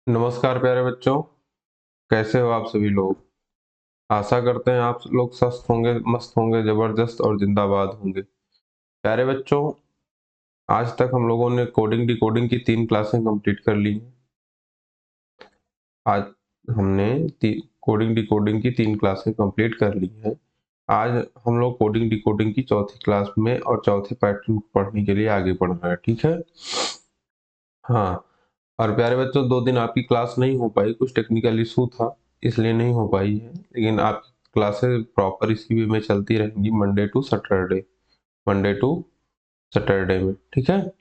नमस्कार प्यारे बच्चों, कैसे हो आप सभी लोग। आशा करते हैं आप लोग स्वस्थ होंगे, मस्त होंगे, जबरदस्त और जिंदाबाद होंगे। प्यारे बच्चों, आज तक हम लोगों ने कोडिंग डिकोडिंग की 3 क्लासें कंप्लीट कर ली हैं। आज हमने कोडिंग डिकोडिंग की 3 क्लासें कंप्लीट कर ली हैं। आज हम लोग कोडिंग डिकोडिंग की चौथी क्लास में और चौथे पैटर्न को पढ़ने के लिए आगे बढ़ रहे हैं, ठीक है। हाँ, और प्यारे बच्चों, 2 दिन आपकी क्लास नहीं हो पाई, कुछ टेक्निकल इशू था इसलिए नहीं हो पाई है, लेकिन आपकी क्लासेस प्रॉपर इसी वे में चलती रहेंगी मंडे टू सैटरडे में, ठीक है।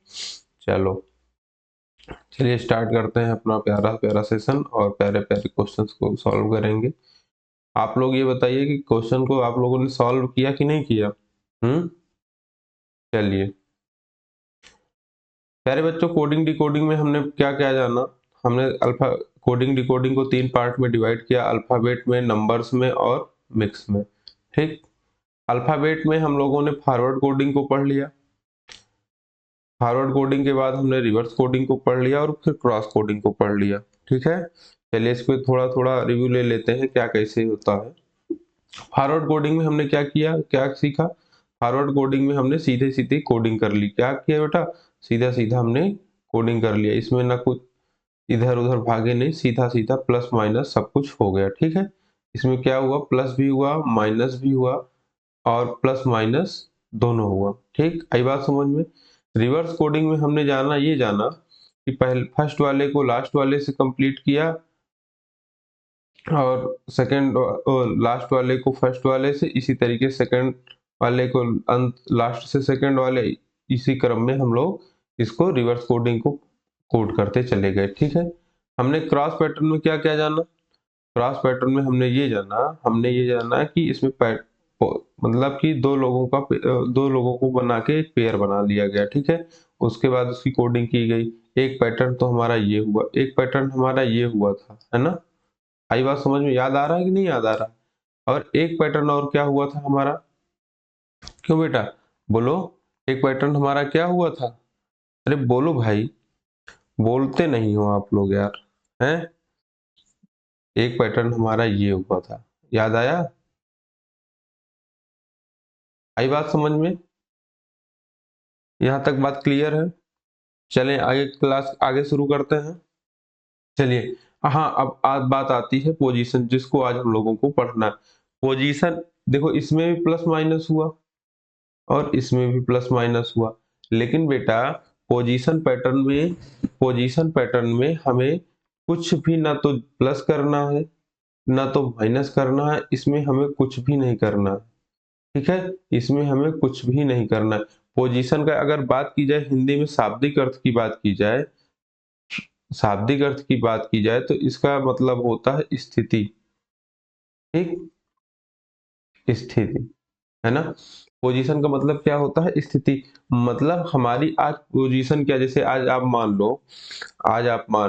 चलो, चलिए स्टार्ट करते हैं अपना प्यारा प्यारा सेशन और प्यारे प्यारे क्वेश्चंस को सॉल्व करेंगे। आप लोग ये बताइए कि क्वेश्चन को आप लोगों ने सॉल्व किया कि नहीं किया। चलिए प्यारे बच्चों, कोडिंग डिकोडिंग में हमने क्या क्या जाना। हमने अल्फा कोडिंग डिकोडिंग को 3 पार्ट में डिवाइड किया, अल्फाबेट में, नंबर्स में और मिक्स में, ठीक। अल्फाबेट में हम लोगों ने फॉरवर्ड कोडिंग को पढ़ लिया। फॉरवर्ड कोडिंग के बाद हमने रिवर्स कोडिंग को पढ़ लिया और फिर क्रॉस कोडिंग को पढ़ लिया, ठीक है। चलिए इस पे थोड़ा थोड़ा रिव्यू ले लेते हैं क्या कैसे होता है। फॉरवर्ड कोडिंग में हमने क्या किया, क्या सीखा। फॉरवर्ड कोडिंग में हमने सीधे सीधे कोडिंग कर ली। क्या किया बेटा, सीधा सीधा हमने कोडिंग कर लिया। इसमें ना कुछ इधर उधर भागे नहीं, सीधा सीधा प्लस माइनस सब कुछ हो गया, ठीक है। इसमें क्या हुआ, प्लस भी हुआ, माइनस भी हुआ और प्लस माइनस दोनों हुआ, ठीक। आई बात समझ में। रिवर्स कोडिंग में हमने ये जाना कि पहले फर्स्ट वाले को लास्ट वाले से कंप्लीट किया और सेकंड लास्ट वाले को फर्स्ट वाले से, इसी तरीके सेकंड वाले को लास्ट से सेकंड वाले, इसी क्रम में हम लोग इसको रिवर्स कोडिंग को कोड करते चले गए, ठीक है। हमने क्रॉस पैटर्न में क्या क्या जाना। क्रॉस पैटर्न में हमने ये जाना कि इसमें मतलब कि दो लोगों को बना के एक पेयर बना लिया गया, ठीक है। उसके बाद उसकी कोडिंग की गई। एक पैटर्न तो हमारा ये हुआ, एक पैटर्न हमारा ये हुआ था, है ना। आई बात समझ में, याद आ रहा है कि नहीं याद आ रहा। और एक पैटर्न और क्या हुआ था हमारा, क्यों बेटा बोलो। एक पैटर्न हमारा क्या हुआ था, अरे बोलो भाई, बोलते नहीं हो आप लोग यार, हैं। एक पैटर्न हमारा ये हुआ था, याद आया। आई बात समझ में, यहाँ तक बात क्लियर है। चलें आगे, क्लास आगे शुरू करते हैं। चलिए, हाँ, अब आज बात आती है पोजीशन, जिसको आज हम लोगों को पढ़ना है। पोजीशन, देखो इसमें भी प्लस माइनस हुआ और इसमें भी प्लस माइनस हुआ, लेकिन बेटा पोजीशन पैटर्न में हमें कुछ भी ना तो प्लस करना है ना तो माइनस करना है, इसमें हमें कुछ भी नहीं करना है, ठीक है। इसमें हमें कुछ भी नहीं करना है। पोजीशन का अगर बात की जाए हिंदी में, शाब्दिक अर्थ की बात की जाए तो इसका मतलब होता है स्थिति, ठीक, स्थिति, है ना। पोजीशन का मतलब क्या होता है, स्थिति। मतलब हमारी आज पोजीशन क्या, जैसे आज आप मान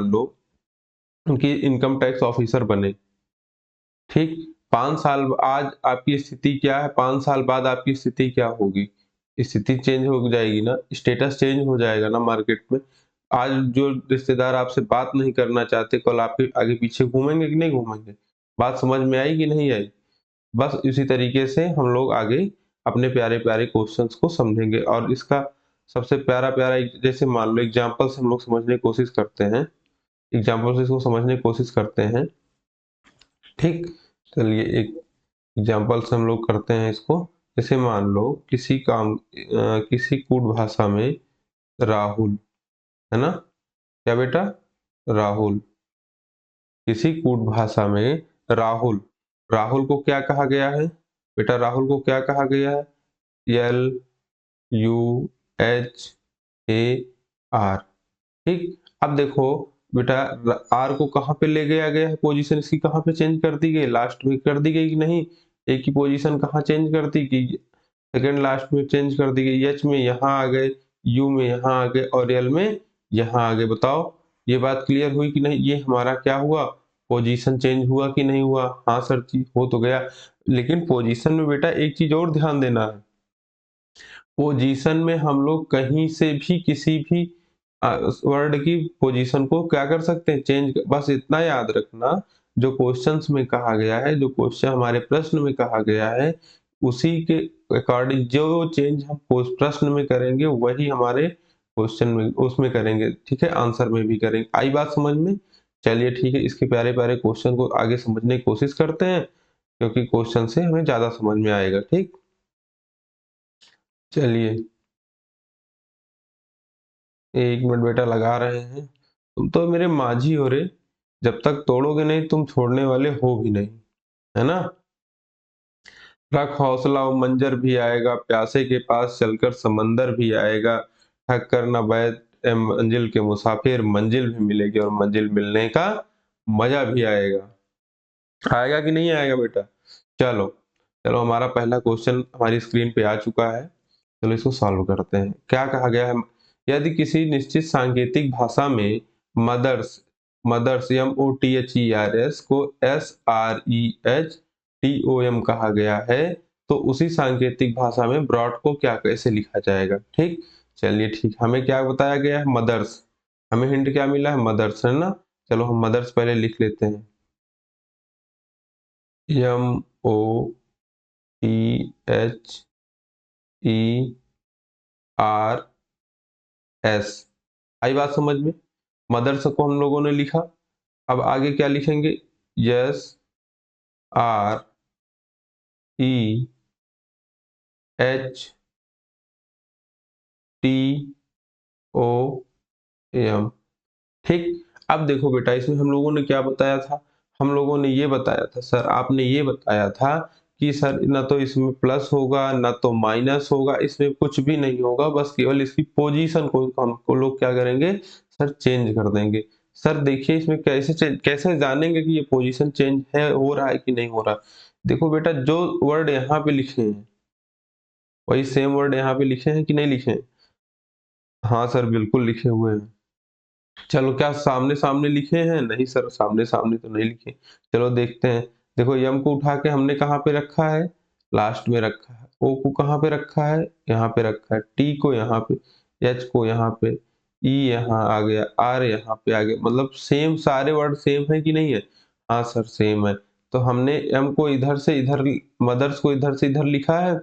लो कि इनकम टैक्स ऑफिसर बने, ठीक। 5 साल आज आपकी स्थिति क्या है, 5 साल बाद आपकी स्थिति क्या होगी, स्थिति चेंज हो जाएगी ना, स्टेटस चेंज हो जाएगा ना मार्केट में। आज जो रिश्तेदार आपसे बात नहीं करना चाहते, कल आपके आगे पीछे घूमेंगे कि नहीं घूमेंगे। बात समझ में आई कि नहीं आई। बस इसी तरीके से हम लोग आगे अपने प्यारे प्यारे क्वेश्चंस को समझेंगे और इसका सबसे प्यारा प्यारा जैसे मान लो एग्जांपल से हम लोग समझने की कोशिश करते हैं, एग्जांपल से इसको समझने की कोशिश करते हैं, ठीक। चलिए एक एग्जांपल से हम लोग करते हैं इसको। जैसे मान लो किसी कूट भाषा में राहुल, है ना, क्या बेटा, राहुल, किसी कूट भाषा में राहुल, राहुल को क्या कहा गया है बेटा, राहुल को क्या कहा गया है, LUHAR, ठीक। अब देखो बेटा, आर को कहाँ पे ले गया गया है, पोजीशन इसकी कहाँ पे चेंज कर दी गई, लास्ट में कर दी गई कि नहीं। एक की पोजीशन कहाँ चेंज कर दी गई, सेकंड लास्ट में चेंज कर दी गई। एच में यहाँ आ गए, यू में यहाँ आ गए और एल में यहाँ आ गए। बताओ ये बात क्लियर हुई कि नहीं। ये हमारा क्या हुआ, पोजीशन चेंज हुआ कि नहीं हुआ। हाँ सर जी, हो तो गया। लेकिन पोजीशन में बेटा एक चीज और ध्यान देना है, पोजीशन में हम लोग कहीं से भी किसी भी उस वर्ड की पोजीशन को क्या कर सकते हैं, चेंज। बस इतना याद रखना, जो क्वेश्चंस में कहा गया है, जो क्वेश्चन हमारे प्रश्न में कहा गया है, उसी के अकॉर्डिंग जो चेंज हम प्रश्न में करेंगे वही हमारे क्वेश्चन में उसमें करेंगे, ठीक है, आंसर में भी करेंगे। आई बात समझ में? चलिए ठीक है, इसके प्यारे प्यारे क्वेश्चन को आगे समझने की कोशिश करते हैं, क्योंकि क्वेश्चन से हमें ज्यादा समझ में आएगा। ठीक, चलिए 1 मिनट बेटा लगा रहे हैं। तुम तो मेरे माझी हो रे, जब तक तोड़ोगे नहीं तुम छोड़ने वाले हो भी नहीं, है ना। रख हौसला वो मंजर भी आएगा, प्यासे के पास चलकर समंदर भी आएगा, थक कर न बैठ ए मंजिल के मुसाफिर, मंजिल भी मिलेगी और मंजिल मिलने का मजा भी आएगा। आएगा कि नहीं आएगा बेटा? चलो, चलो हमारा पहला क्वेश्चन हमारी स्क्रीन पे आ चुका है। चलो इसको सॉल्व करते हैं। क्या कहा गया है? यदि किसी निश्चित सांकेतिक भाषा में मदर्स मदर्स MOTHERS को SREHTOM कहा गया है, तो उसी सांकेतिक भाषा में ब्रॉड को क्या कैसे लिखा जाएगा? ठीक, चलिए ठीक, हमें क्या बताया गया है? मदर्स। हमें हिंट क्या मिला है? मदर्स, है ना। चलो हम मदर्स पहले लिख लेते हैं। MOTHERS। आई बात समझ में? मदर्स को हम लोगों ने लिखा, अब आगे क्या लिखेंगे? SREHTOM। ठीक, अब देखो बेटा, इसमें हम लोगों ने क्या बताया था? हम लोगों ने ये बताया था सर, आपने ये बताया था कि सर ना तो इसमें प्लस होगा ना तो माइनस होगा, इसमें कुछ भी नहीं होगा, बस केवल इसकी पोजीशन को हमको लोग क्या करेंगे सर? चेंज कर देंगे। सर देखिए इसमें कैसे जानेंगे कि ये पोजीशन चेंज है, हो रहा है कि नहीं हो रहा? देखो बेटा, जो वर्ड यहाँ पे लिखे हैं वही सेम वर्ड यहाँ पे लिखे हैं कि नहीं लिखे हैं? हाँ सर, बिल्कुल लिखे हुए हैं। चलो क्या सामने सामने लिखे हैं? नहीं सर, सामने सामने तो नहीं लिखे। चलो देखते हैं। देखो यम को उठा के हमने कहाँ पे रखा है? लास्ट में रखा है। ओ को कहाँ पे रखा है? यहाँ पे रखा है। टी को यहाँ पे, एच को यहाँ पे, ई यहाँ आ गया, आर यहाँ पे आ गया। मतलब सेम, सारे वर्ड सेम है कि नहीं है? हाँ सर सेम है। तो हमने एम को इधर से इधर, मदर्स को इधर से इधर लिखा है,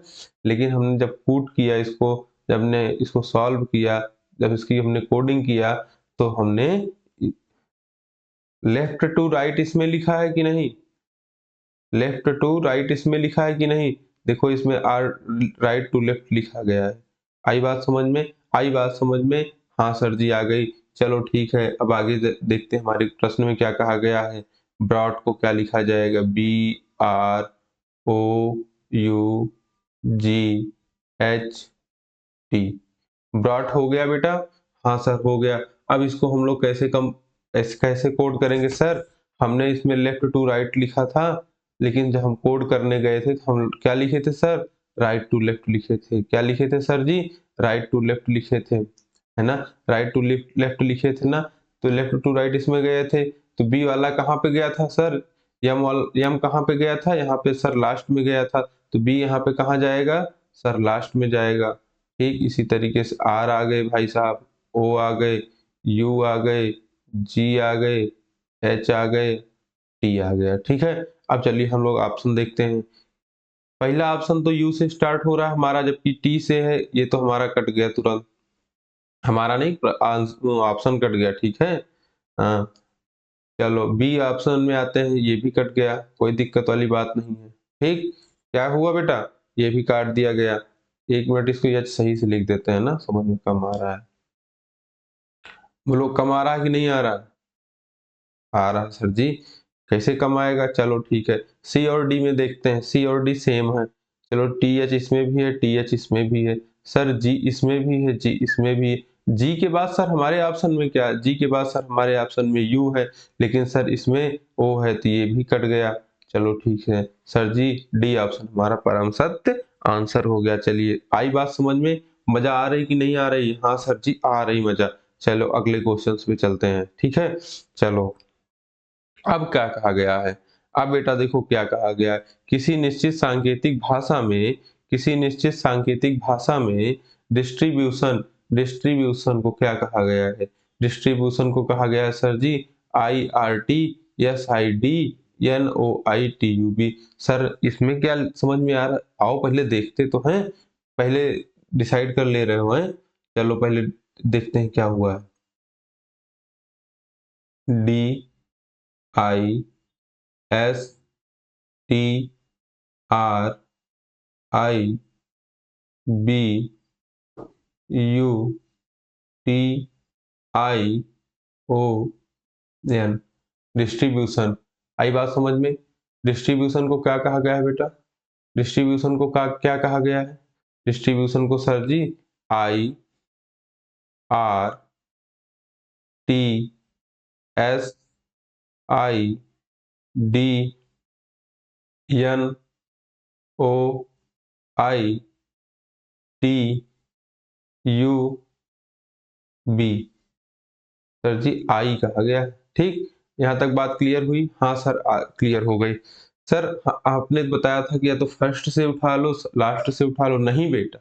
लेकिन हमने जब पुट किया इसको, जब ने इसको सॉल्व किया, जब इसकी हमने कोडिंग किया, तो हमने लेफ्ट टू राइट इसमें लिखा है कि नहीं? लेफ्ट टू राइट इसमें लिखा है कि नहीं? देखो इसमें आर राइट टू लेफ्ट लिखा गया है। आई बात समझ में? आई बात समझ में? हाँ सर जी आ गई। चलो ठीक है, अब आगे देखते हैं हमारे प्रश्न में क्या कहा गया है। ब्रॉड को क्या लिखा जाएगा? BROUGHT। ब्रॉट हो गया बेटा? हाँ सर हो गया। अब इसको हम लोग कैसे कोड करेंगे सर? हमने इसमें लेफ्ट टू राइट लिखा था, लेकिन जब हम कोड करने गए थे तो हम क्या लिखे थे सर? राइट टू लेफ्ट लिखे थे। क्या लिखे थे sir ji? Right to left लिखे थे, है ना। राइट टू लेफ्ट लिखे थे ना, तो लेफ्ट टू राइट इसमें गए थे, तो बी वाला कहाँ पे गया था सर? यम कहाँ पे गया था? यहाँ पे सर लास्ट में गया था, तो बी यहाँ पे कहाँ जाएगा सर? लास्ट में जाएगा। ठीक इसी तरीके से आर आ गए भाई साहब, ओ आ गए, यू आ गए, जी आ गए, एच आ गए, टी आ गया। ठीक है, अब चलिए हम लोग ऑप्शन देखते हैं। पहला ऑप्शन तो यू से स्टार्ट हो रहा है हमारा, जबकि टी से है, ये तो हमारा कट गया तुरंत। हमारा नहीं, ऑप्शन कट गया। ठीक है, हाँ। चलो बी ऑप्शन में आते हैं, ये भी कट गया, कोई दिक्कत वाली बात नहीं है। ठीक, क्या हुआ बेटा? ये भी काट दिया गया। 1 मिनट, इसको ये सही से लिख देते हैं ना, समझ में कम आ रहा है। बोलो कम आ रहा है कि नहीं आ रहा? आ रहा है सर जी। कैसे कम आएगा? चलो ठीक है, सी और डी में देखते हैं। सी और डी सेम है। चलो टी एच इसमें भी है, टी एच इसमें भी है। सर जी इसमें भी है, जी इसमें भी है। जी के बाद सर हमारे ऑप्शन में क्या? जी के बाद सर हमारे ऑप्शन में यू है, लेकिन सर इसमें ओ है, तो ये भी कट गया। चलो ठीक है सर जी, डी ऑप्शन हमारा परम सत्य आंसर हो गया। चलिए आई बात समझ में? मजा आ रही कि नहीं आ रही? हाँ सर जी आ रही मजा। चलो अगले क्वेश्चंस पे चलते हैं। ठीक है, चलो अब क्या कहा गया है? अब बेटा देखो क्या कहा गया है। किसी निश्चित सांकेतिक भाषा में डिस्ट्रीब्यूशन डिस्ट्रीब्यूशन को क्या कहा गया है? डिस्ट्रीब्यूशन को कहा गया है सर जी IRTSIDNOITUB। सर इसमें क्या समझ में आ रहा है? आओ पहले देखते तो हैं, पहले डिसाइड कर ले रहे हो हैं। चलो पहले देखते हैं क्या हुआ है। DISTRIBUTION, आई बात समझ में? डिस्ट्रीब्यूशन को क्या कहा गया है बेटा? डिस्ट्रीब्यूशन को क्या कहा गया है? डिस्ट्रीब्यूशन को सर जी IRTSIDNOITUB सर जी आई कहा गया है। ठीक, यहाँ तक बात क्लियर हुई? हाँ सर क्लियर हो गई। सर आपने बताया था कि या तो फर्स्ट से उठा लो लास्ट से उठा लो, नहीं बेटा,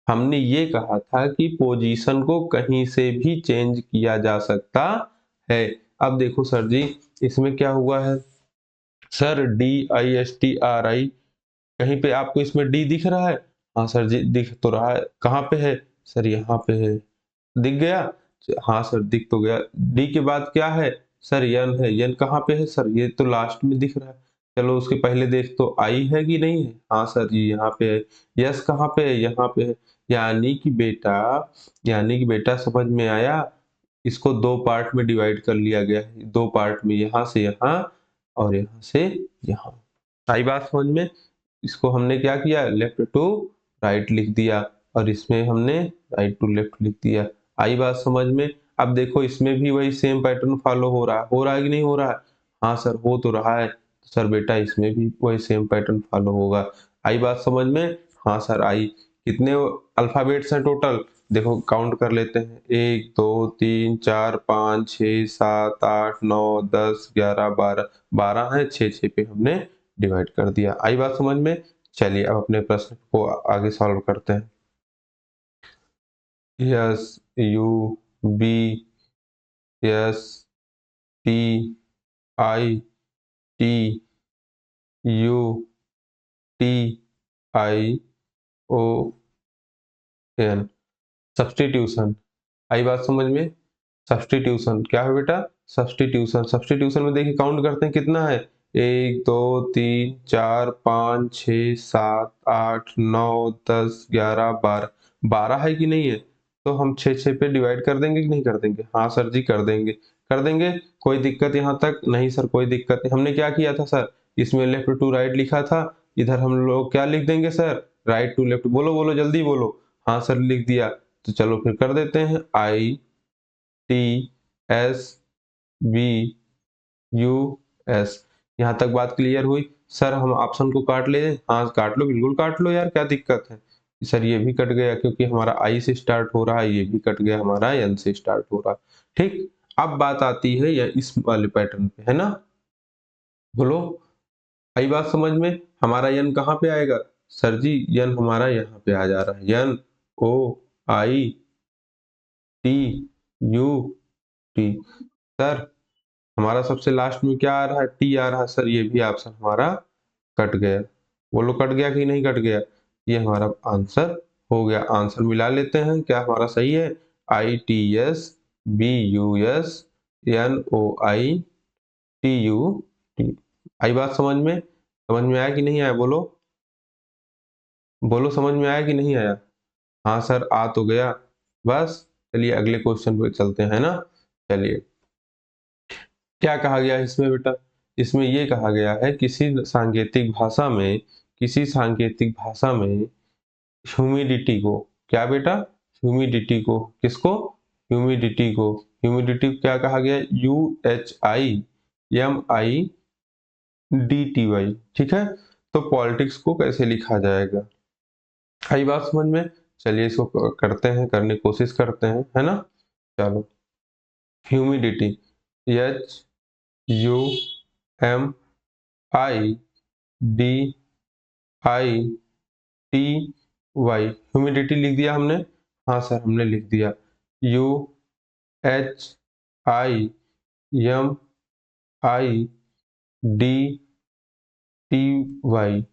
हमने ये कहा था कि पोजीशन को कहीं से भी चेंज किया जा सकता है। अब देखो सर जी इसमें क्या हुआ है, सर DISTRI, कहीं पे आपको इसमें डी दिख रहा है? हाँ सर जी दिख तो रहा है, कहाँ पे है? सर यहाँ पे है, दिख गया? हाँ सर दिख तो गया। डी के बाद क्या है? सर यन है, यन कहाँ पे है? सर ये तो लास्ट में दिख रहा है। चलो उसके पहले देख तो आई है कि नहीं है? हाँ सर जी यहाँ पे है। यस कहाँ पे है? यहाँ पे है। यानी कि बेटा यानी कि बेटा समझ में आया, इसको दो पार्ट में डिवाइड कर लिया गया है, दो पार्ट में, यहाँ से यहाँ और यहाँ से यहाँ। आई बात समझ में? इसको हमने क्या किया, लेफ्ट टू राइट लिख दिया और इसमें हमने राइट टू लेफ्ट लिख दिया। आई बात समझ में? अब देखो इसमें भी वही सेम पैटर्न फॉलो हो रहा है कि नहीं हो रहा है? हाँ सर हो तो रहा है। सर बेटा इसमें भी वही सेम पैटर्न फॉलो होगा। आई बात समझ में? हाँ सर आई। कितने अल्फाबेट्स हैं टोटल? देखो काउंट कर लेते हैं, 1 2 3 4 5 6 7 8 9 10 11 12, 12 है, 6 पे हमने डिवाइड कर दिया। आई बात समझ में? चलिए अब अपने प्रश्न को आगे सॉल्व करते हैं। S U B S T I T U T I O N. Substitution, आई बात समझ में? सब्स्टिट्यूशन क्या है बेटा? सब्स्टिट्यूशन में देखिए काउंट करते हैं कितना है, 1 2 3 4 5 6 7 8 9 10 11 12, 12 है कि नहीं है? तो हम 6 पे डिवाइड कर देंगे कि नहीं कर देंगे? हाँ सर जी कर देंगे। कर देंगे, कोई दिक्कत यहाँ तक? नहीं सर कोई दिक्कत नहीं। हमने क्या किया था सर, इसमें लेफ्ट टू राइट लिखा था, इधर हम लोग क्या लिख देंगे सर, राइट टू लेफ्ट। बोलो बोलो जल्दी बोलो। हाँ सर लिख दिया। तो चलो फिर कर देते हैं, ITSBUS। यहाँ तक बात क्लियर हुई? सर हम ऑप्शन को काट ले? हाँ काट लो, बिल्कुल काट लो यार, क्या दिक्कत है? सर ये भी कट गया क्योंकि हमारा आई से स्टार्ट हो रहा है, ये भी कट गया हमारा एन से स्टार्ट हो रहा है। ठीक, अब बात आती है या इस वाले पैटर्न पे, है ना? बोलो, आई बात समझ में? हमारा यन कहाँ पे आएगा? सर जी यन हमारा यहाँ पे आ जा रहा है, N O I T U T. Sir हमारा सबसे लास्ट में क्या आ रहा है, टी आ रहा है। सर ये भी ऑप्शन हमारा कट गया। बोलो कट गया कि नहीं कट गया? ये हमारा आंसर हो गया। आंसर मिला लेते हैं, क्या हमारा सही है? ITSBUS NOITUT। आई बात समझ में? समझ में आया कि नहीं आया? बोलो बोलो, समझ में आया कि नहीं आया? हाँ सर आ तो गया। बस चलिए अगले क्वेश्चन पे चलते हैं ना। चलिए क्या कहा गया है इसमें बेटा? इसमें ये कहा गया है किसी सांकेतिक भाषा में ह्यूमिडिटी को, क्या बेटा? ह्यूमिडिटी को, किसको? ह्यूमिडिटी को क्या कहा गया? UHIMIDTY। ठीक है, तो पॉलिटिक्स को कैसे लिखा जाएगा? आई बात समझ में? चलिए इसको करते हैं, करने की कोशिश करते हैं, है ना? चलो, ह्यूमिडिटी, HUMIDITY, ह्यूमिडिटी लिख दिया हमने। हाँ सर हमने लिख दिया UHIMIDTY।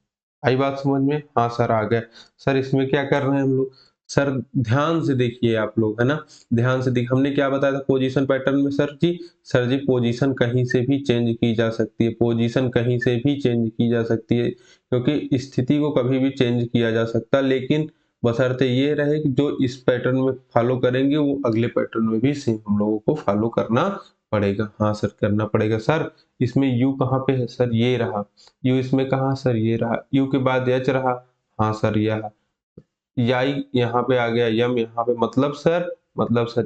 आई बात समझ में? हाँ सर आ गया। सर इसमें क्या कर रहे हैं हम लोग? सर ध्यान से देखिए आप लोग, है ना? ध्यान से देखिए, हमने क्या बताया था पोजीशन पैटर्न में सर जी? सर जी पोजीशन कहीं से भी चेंज की जा सकती है, पोजीशन कहीं से भी चेंज की जा सकती है, क्योंकि स्थिति को कभी भी चेंज किया जा सकता है, लेकिन बशर्ते ये रहे कि जो इस पैटर्न में फॉलो करेंगे वो अगले पैटर्न में भी सेम हम लोगों को फॉलो करना पड़ेगा। हाँ सर करना पड़ेगा। सर इसमें यू कहाँ पे है? सर ये रहा। यू इसमें कहाँ? सर ये रहा। यू के बाद एच रहा। हाँ सर यह। याई यहाँ पे आ गया, यम यहाँ पे, मतलब सर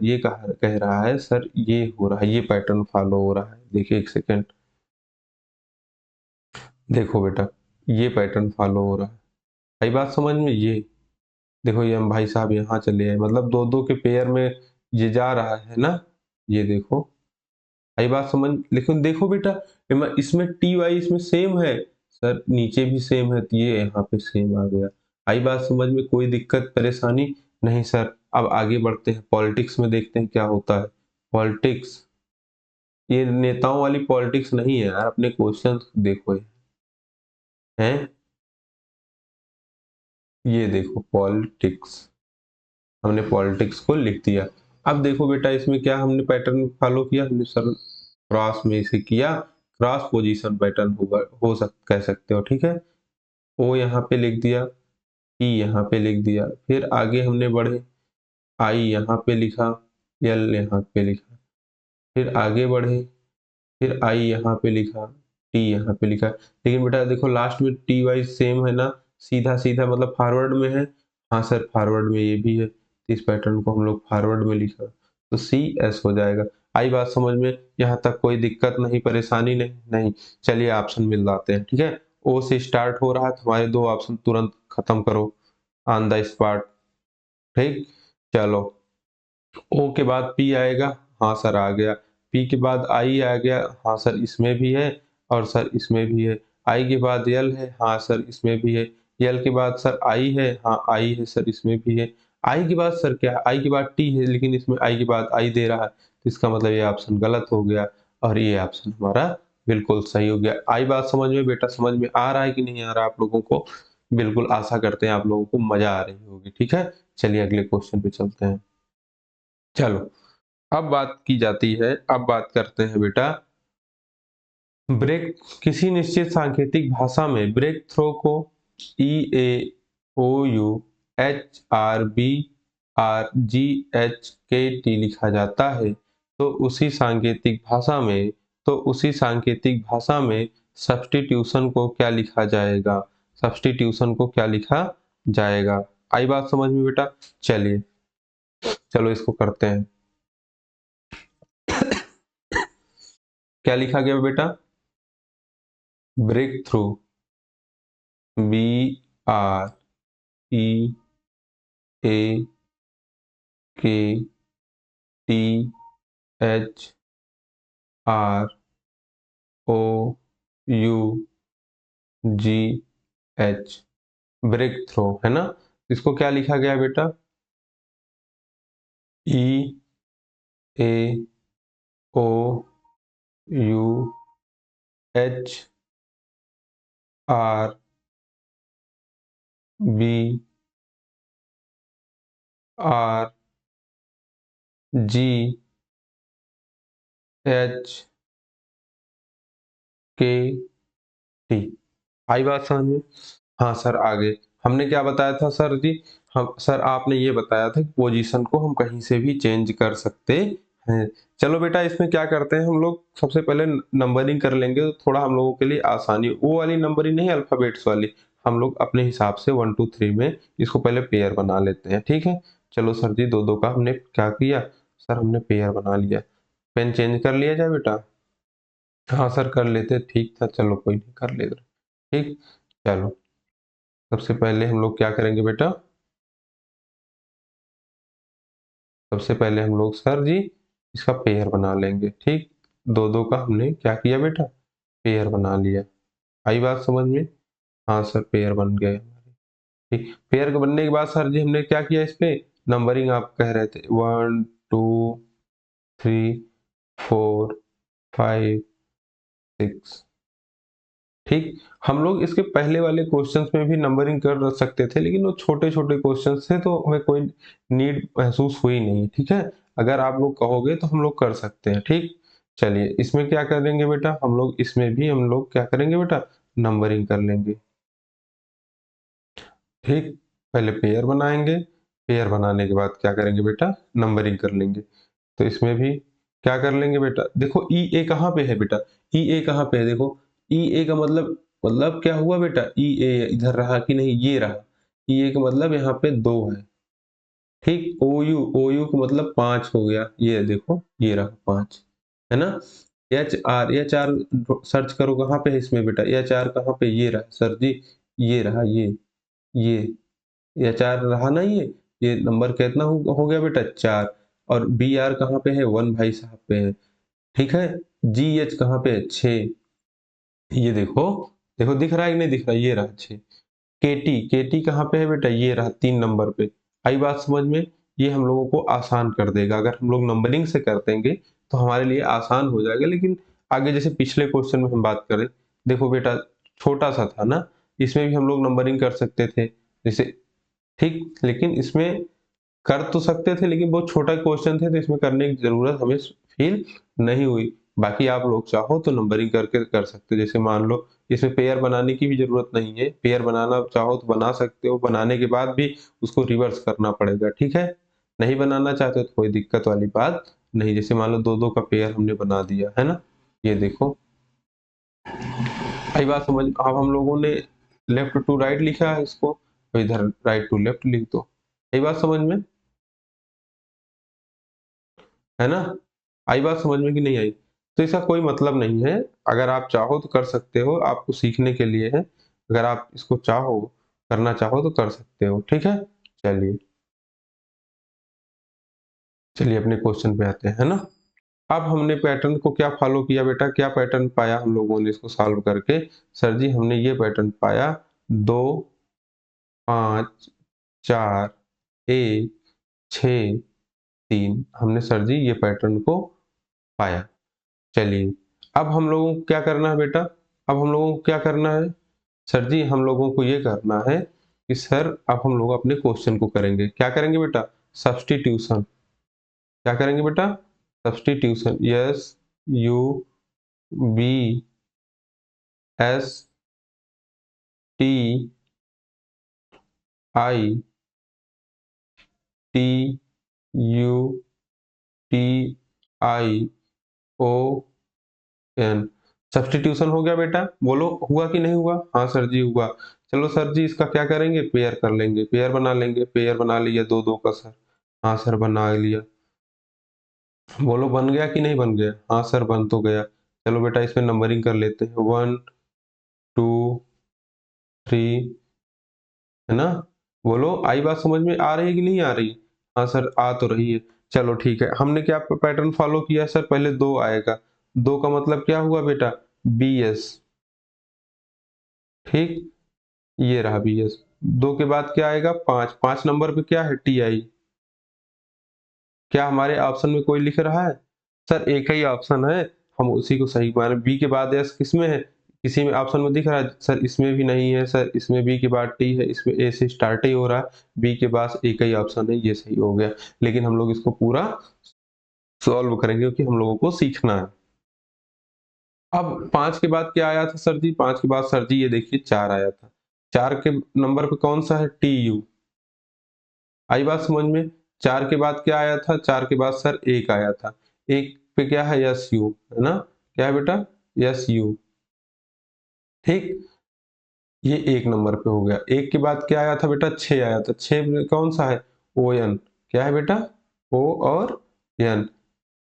ये कह रहा है सर ये हो रहा है, ये पैटर्न फॉलो हो रहा है। देखिए एक सेकेंड, देखो बेटा ये पैटर्न फॉलो हो रहा है। आई बात समझ में? ये देखो ये हम भाई साहब यहाँ चले आए, मतलब दो दो के पेयर में ये जा रहा है ना। ये देखो, आई बात समझ? लेकिन देखो बेटा इसमें टी वाई इसमें सेम है, सर नीचे भी सेम है, तो ये यहाँ पे सेम आ गया। आई बात समझ में? कोई दिक्कत परेशानी नहीं सर। अब आगे बढ़ते हैं, पॉलिटिक्स में देखते हैं क्या होता है। पॉलिटिक्स, ये नेताओं वाली पॉलिटिक्स नहीं है यार, अपने क्वेश्चन देखो ये हैं। ये देखो पॉलिटिक्स, हमने पॉलिटिक्स को लिख दिया। अब देखो बेटा इसमें क्या हमने पैटर्न फॉलो किया, हमने सर क्रॉस में इसे किया, क्रॉस पोजीशन पैटर्न होगा, कह सकते हो, ठीक है। ओ यहाँ पे लिख दिया, ई यहाँ पे लिख दिया, फिर आगे हमने बढ़े, आई यहाँ पे लिखा, एल यहाँ पे लिखा, फिर आगे बढ़े, फिर आई यहाँ पे लिखा, टी यहाँ पे लिखा। लेकिन बेटा देखो लास्ट में टी वाई सेम है ना, सीधा सीधा मतलब फॉरवर्ड में है। हाँ सर फॉरवर्ड में ये भी है, इस पैटर्न को हम लोग फॉरवर्ड में लिखा, तो सी एस हो जाएगा। आई बात समझ में? यहाँ तक कोई दिक्कत नहीं, परेशानी नहीं? नहीं। चलिए ऑप्शन मिल जाते हैं, ठीक है। ओ से स्टार्ट हो रहा है तो हमारे दो ऑप्शन तुरंत खत्म करो ऑन द स्पॉट, ठीक। चलो ओ के बाद पी आएगा, हाँ सर आ गया। पी के बाद आई आ गया, हाँ सर इसमें भी है, और सर इसमें भी है। आई के बाद यल है, हाँ सर इसमें भी है। यल के बाद सर आई है, हाँ आई है सर इसमें भी है। आई के बाद सर क्या है? आई के बाद टी है, लेकिन इसमें आई के बाद आई दे रहा है, तो इसका मतलब ये ऑप्शन गलत हो गया, और ये ऑप्शन हमारा बिल्कुल सही हो गया। आई बात समझ में बेटा? समझ में आ रहा है कि नहीं आ रहा आप लोगों को? बिल्कुल आशा करते हैं आप लोगों को मजा आ रही होगी, ठीक है। चलिए अगले क्वेश्चन पे चलते हैं। चलो अब बात की जाती है, अब बात करते हैं बेटा ब्रेक, किसी निश्चित सांकेतिक भाषा में ब्रेक थ्रो को EAOUHRBRGHKT लिखा जाता है, तो उसी सांकेतिक भाषा में सब्स्टिट्यूशन को क्या लिखा जाएगा? सब्स्टिट्यूशन को क्या लिखा जाएगा? आई बात समझ में बेटा? चलिए चलो इसको करते हैं। क्या लिखा गया बेटा? Breakthrough, BREAKTHROUGH, breakthrough है ना। इसको क्या लिखा गया बेटा? EAOUHRBRGHKT। आई बात समझ में? हाँ सर आगे हमने क्या बताया था सर जी? हम सर आपने ये बताया था कि पोजीशन को हम कहीं से भी चेंज कर सकते हैं। चलो बेटा इसमें क्या करते हैं हम लोग, सबसे पहले नंबरिंग कर लेंगे, तो थोड़ा हम लोगों के लिए आसानी, वो वाली नंबरिंग नहीं अल्फाबेट्स वाली, हम लोग अपने हिसाब से 1 2 3 में इसको पहले पेयर बना लेते हैं, ठीक है। चलो सर जी दो दो का हमने क्या किया? सर हमने पेयर बना लिया। पेन चेंज कर लिया जाए बेटा? हाँ सर कर लेते, ठीक था, चलो कोई नहीं कर लेते, ठीक। चलो सबसे पहले हम लोग क्या करेंगे बेटा? सबसे पहले हम लोग सर जी इसका पेयर बना लेंगे, ठीक। दो दो का हमने क्या किया बेटा? पेयर बना लिया। आई बात समझ में? हाँ सर पेयर बन गए हमारे, ठीक। पेयर के बनने के बाद सर जी हमने क्या किया? इस पे नंबरिंग आप कह रहे थे 1 2 3 4 5 6। ठीक, हम लोग इसके पहले वाले क्वेश्चंस में भी नंबरिंग कर सकते थे, लेकिन वो छोटे-छोटे क्वेश्चंस थे तो हमें कोई नीड महसूस हुई नहीं, ठीक है? अगर आप लोग कहोगे तो हम लोग कर सकते हैं, ठीक? चलिए, इसमें क्या करेंगे बेटा, हम लोग क्या करेंगे बेटा, नंबरिंग कर लेंगे। ठीक, पहले पेयर बनाएँगे, पेयर बनाने के बाद क्या करेंगे बेटा, नंबरिंग कर लेंगे। तो इसमें भी क्या कर लेंगे बेटा, देखो ई ए कहाँ पे है बेटा, ई ए कहाँ पे है देखो, ई ए का मतलब क्या हुआ बेटा, ई ए इधर रहा कि नहीं, ये रहा। ई ए का मतलब यहाँ पे 2 है, ठीक। ओ यू का मतलब 5 हो गया, ये देखो ये रहा 5, है ना। एच आर सर्च करो कहाँ पे है इसमें बेटा, एच आर कहाँ पे, ये रहा सर जी, ये रहा ये एच आर रहा ना, ये नंबर कितना हो गया बेटा, 4। और बी आर कहाँ पे है, 1 भाई साहब पे है, ठीक है। जी एच कहाँ पे है, 6, ये देखो, देखो दिख रहा है कि नहीं दिख रहा है, ये रहा 6। के टी कहाँ पे है बेटा, ये रहा 3 नंबर पे। आई बात समझ में, ये हम लोगों को आसान कर देगा, अगर हम लोग नंबरिंग से कर देंगे तो हमारे लिए आसान हो जाएगा। लेकिन आगे जैसे पिछले क्वेश्चन में हम बात करें, देखो बेटा छोटा सा था ना, इसमें भी हम लोग नंबरिंग कर सकते थे, जैसे, ठीक, लेकिन इसमें कर तो सकते थे, लेकिन बहुत छोटा क्वेश्चन थे तो इसमें करने की जरूरत हमें फील नहीं हुई। बाकी आप लोग चाहो तो नंबरिंग करके कर सकते हो, जैसे मान लो इसमें पेयर बनाने की भी जरूरत नहीं है, पेयर बनाना चाहो तो बना सकते हो, बनाने के बाद भी उसको रिवर्स करना पड़ेगा, ठीक है। नहीं बनाना चाहते हो तो कोई दिक्कत वाली बात नहीं, जैसे मान लो 2-2 का पेयर हमने बना दिया है ना, ये देखो। आई बात समझ, अब हम लोगों ने लेफ्ट टू राइट लिखा है इसको, तो इधर राइट टू लेफ्ट लिख दो। आई बात समझ में, है ना? आई बात समझ में कि नहीं आई? तो इसका कोई मतलब नहीं है, अगर आप चाहो तो कर सकते हो, आपको सीखने के लिए है। अगर आप इसको चाहो, करना चाहो तो कर सकते हो, ठीक है? चलिए, चलिए अपने क्वेश्चन पे आते हैं, है ना? अब हमने पैटर्न को क्या फॉलो किया बेटा, क्या पैटर्न पाया हम लोगों ने इसको सॉल्व करके? सर जी हमने ये पैटर्न पाया, 2 5 4 1 6 3, हमने सर जी ये पैटर्न को पाया। चलिए, अब हम लोगों को क्या करना है बेटा? अब हम लोगों को क्या करना है? सर जी हम लोगों को ये करना है कि सर अब हम लोग अपने क्वेश्चन को करेंगे। क्या करेंगे बेटा? सब्स्टिट्यूशन। क्या करेंगे बेटा? Substitution. S U B S T I T U T I O N. Substitution हो गया बेटा, बोलो हुआ कि नहीं हुआ? हाँ सर जी हुआ। चलो सर जी इसका क्या करेंगे, पेयर कर लेंगे, पेयर बना लेंगे, पेयर बना लिया 2-2 का सर। हाँ सर बना लिया। बोलो बन गया कि नहीं बन गया? हाँ सर बन तो गया। चलो बेटा इसमें नंबरिंग कर लेते हैं, 1 2 3, है ना? बोलो आई बात समझ में आ रही है कि नहीं आ रही? हाँ सर आ तो रही है। चलो ठीक है, हमने क्या पैटर्न फॉलो किया सर, पहले 2 आएगा, 2 का मतलब क्या हुआ बेटा, बी एस, ठीक, ये रहा बी एस। 2 के बाद क्या आएगा, 5, 5 नंबर पे क्या है, टी आई। क्या हमारे ऑप्शन में कोई लिख रहा है? सर एक ही ऑप्शन है, हम उसी को सही मान, बी के बाद एस किसमें है, किसी में ऑप्शन में दिख रहा है? सर इसमें भी नहीं है सर, इसमें बी के बाद टी है, इसमें ए से स्टार्ट ही हो रहा है, बी के पास एक ही ऑप्शन है, ये सही हो गया। लेकिन हम लोग इसको पूरा सॉल्व करेंगे क्योंकि हम लोगों को सीखना है। अब 5 के बाद क्या आया था सर जी? 5 के बाद सर जी ये देखिए 4 आया था। 4 के नंबर पे कौन सा है, टी यू। आई बात समझ में? 4 के बाद क्या आया था? 4 के बाद सर 1 आया था। 1 पे क्या है, एस यू, है ना? क्या है बेटा? एस यू, ठीक? ये 1 नंबर पे हो गया। 1 के बाद क्या आया था बेटा? 6 आया था। 6 में कौन सा है? O N. क्या है बेटा? ओ और एन।